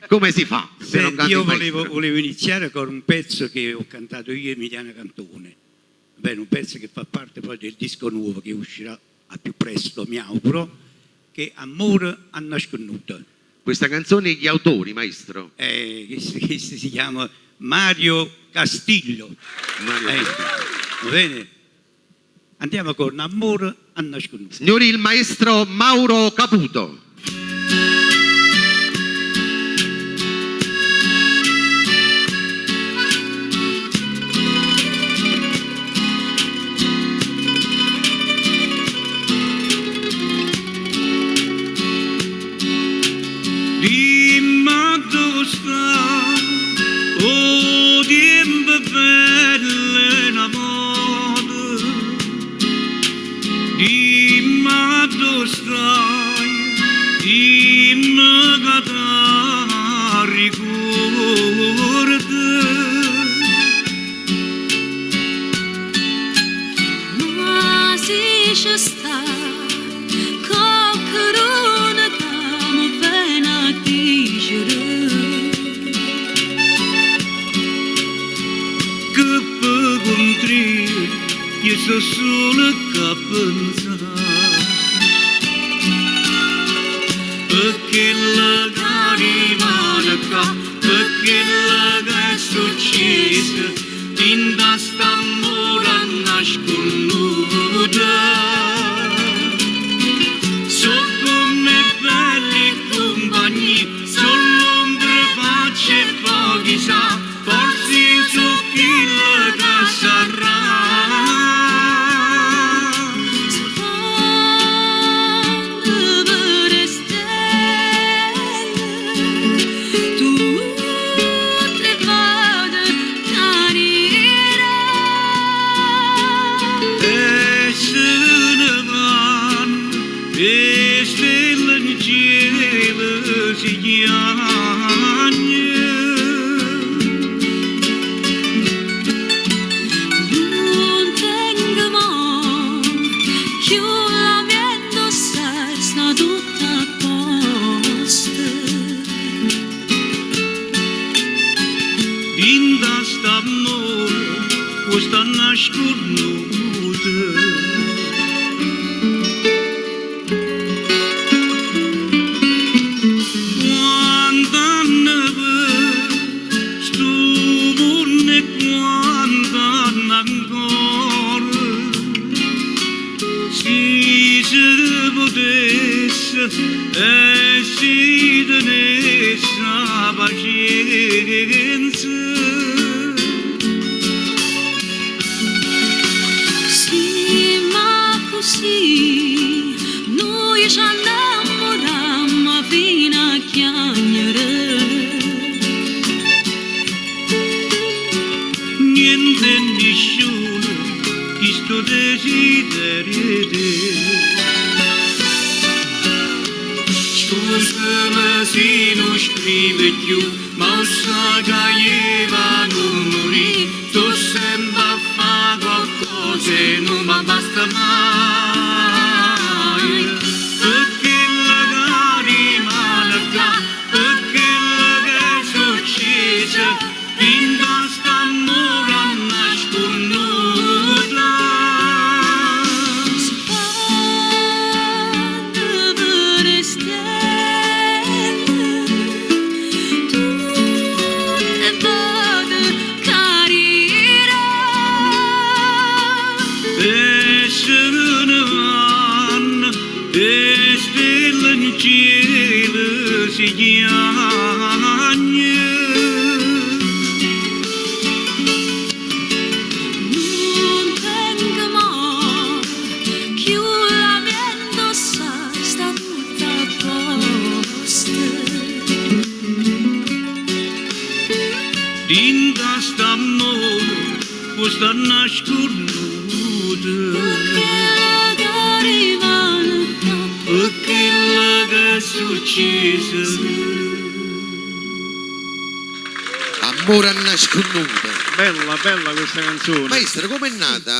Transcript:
come si fa? Se non canti Io il maestro? volevo iniziare con un pezzo che ho cantato io e Emiliano Cantone. Bene, un pezzo che fa parte poi del disco nuovo che uscirà al più presto, mi auguro, che è Amore a nasconuto. Questa canzone, gli autori, maestro? Che si chiama Mario Castillo. Va bene? Andiamo con Amore a nasconuto. Signori, il maestro Mauro Caputo. Io solo che pensare perché la carimana perché la che è successa in da st'amore nasconuta sono come belli compagni sono l'ombre facce e pochi sa forse su chi la che sarà. Amore a nasconuto. Bella, bella questa canzone. Maestro, com'è nata?